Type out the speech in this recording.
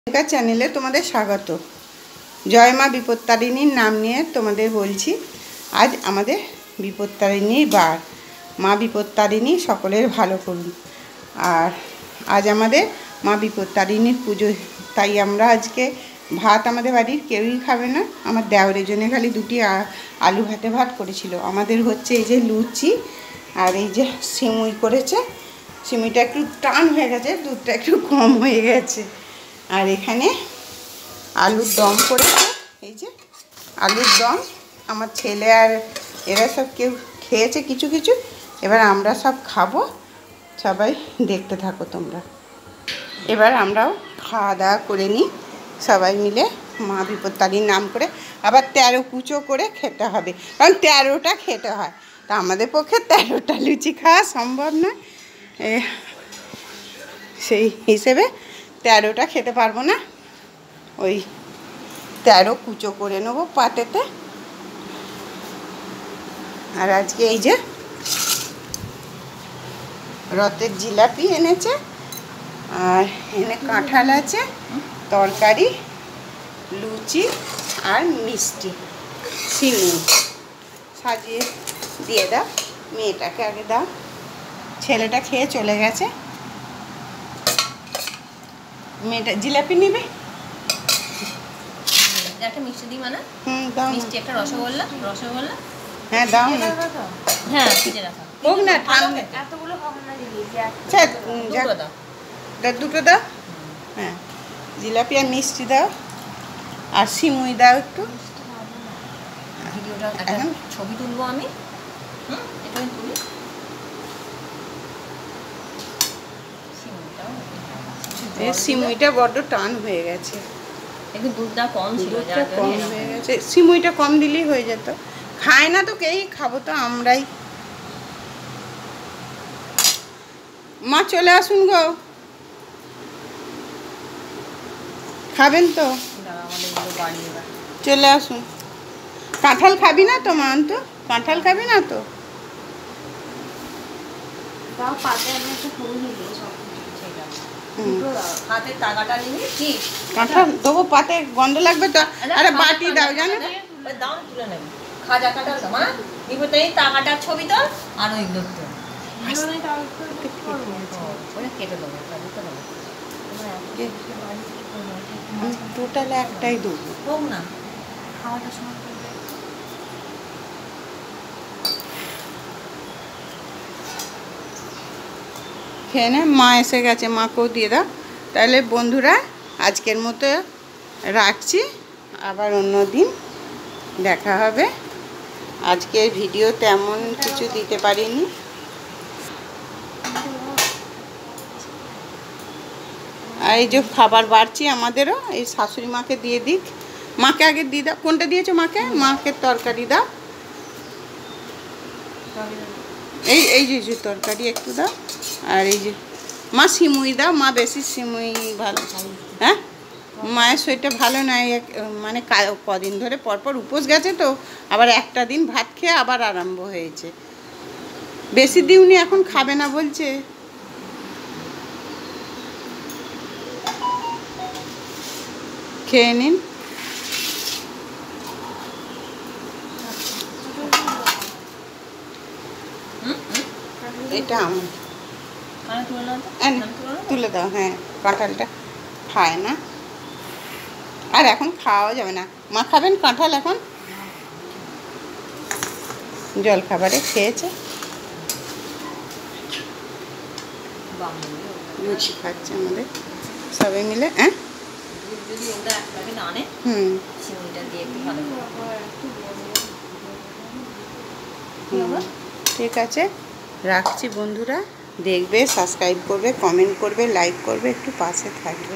চ্যানেলে তোমাদের স্বাগত। জয় মা বিপত্তারিণীর নাম নিয়ে তোমাদের বলছি। আজ আমাদের বিপত্তারিণীর বার। মা বিপত্তারিণী সকলের ভালো করুন। আর আজ আমাদের মা বিপত্তারিণীর পুজো, তাই আমরা আজকে ভাত আমাদের বাড়ির কেউই খাবে না। আমার দেওরের জন্য খালি দুটি আলু ভাত করেছিল। আমাদের হচ্ছে এই যে লুচি আর এই যে সিমুই করেছে। সিমুইটা একটু টান হয়ে গেছে, দুধটা একটু কম হয়ে গেছে। আর এখানে আলুর দম করেছে, এই যে আলুর দম। আমার ছেলে আর এরা সব কেউ খেয়েছে কিছু কিছু, এবার আমরা সব খাবো। সবাই দেখতে থাকো তোমরা। এবার আমরাও খাওয়া দাওয়া করে নিই সবাই মিলে, মা বিপত্তারিণীর নাম করে। আবার 13 কুচো করে খেতে হবে, কারণ 13টা খেতে হয়। তা আমাদের পক্ষে 13টা লুচি খাওয়া সম্ভব না, সেই হিসেবে 13টা খেতে পারবো না। ওই 13 কুচো করে নেবো পাতেতে। আর আজকে এই যে রথের জিলাপি এনেছে, আর এনে কাঁঠাল আছে, তরকারি, লুচি আর মিষ্টি সিমুই। সাজিয়ে দিয়ে দাও, মেয়েটাকে আগে দাও। ছেলেটা খেয়ে চলে গেছে। মেয়েটা জিলাপি নেবে, একটা মিষ্টি দিই মানে দাও। মিষ্টি একটা রসগোল্লা, হ্যাঁ দাও। হ্যাঁ ফ্রিজে রাখা হোক না, ঠান্ডা এতগুলো হবে না দিদি। দুটো দাও। হ্যাঁ, জিলাপি আর মিষ্টি দাও, আর সিমুই দাও একটু। ভিডিওটা এখন ছবি তুলবো আমি। এটা তুলি। সিমুইটা বড্ড টান হয়ে গেছে, একটু দুধটা কম ছিল, দুধটা কম হয়ে গেছে। সিমুইটা কম দিলেই হয়ে যেত। খায় না তো কেই, খাবো তো আমরাই। মা চলে আসুন গো, খাবেন তো চলে আসুন। কাঁঠাল খাবি না তো মা? তো কাঁঠাল খাবি না তো? কাঁঠাল দেবো পাতে, গন্ধ লাগবে তো। আরে বাটি দাও, জানো দাম তুলে নেবে। খাজা কাঁঠাল তো মা বিপত্তারিণী টাকাটার ছবি তো আর ওই লোকটা কেটে দেবো, টোটাল একটাই দেবো। হোক না, খাওয়াটা সময় খেয়ে নে, মা এসে গেছে, মাকেও দিয়ে দাও। তাহলে বন্ধুরা আজকের মতো রাখছি, আবার অন্য দিন দেখা হবে। আজকের ভিডিও তেমন কিছু দিতে পারিনি। আর এই যে খাবার বাড়ছি আমাদেরও, এই শাশুড়ি মাকে দিয়ে দিক। মাকে আগে দিয়ে দাও। কোনটা দিয়েছো মাকে? মাকে তরকারি দাও, এই যে তরকারি একটু দাও। আর এই যে মা সিমুই দাও, মা বেশি সিমুই ভালো। হ্যাঁ, মায়ের শরীরটা ভালো নয়, মানে কদিন ধরে পরপর উপোস গেছে তো, আবার একটা দিন ভাত খেয়ে আবার আরম্ভ হয়েছে। বেশি দিউনি, এখন খাবে না বলছে। খেয়ে নিন। এটা আমার তুলে দাও। হ্যাঁ, কাঁঠালটা খায় না, আর এখন খাওয়া যাবে না। মা খাবেন কাঁঠাল? এখন জল খাবারে খেয়েছে, লুচি খাচ্ছে আমাদের সবাই মিলে। হ্যাঁ, ঠিক আছে, রাখছি বন্ধুরা। দেখবে, সাবস্ক্রাইব করবে, কমেন্ট করবে, লাইক করবে, একটু পাশে থাকবে।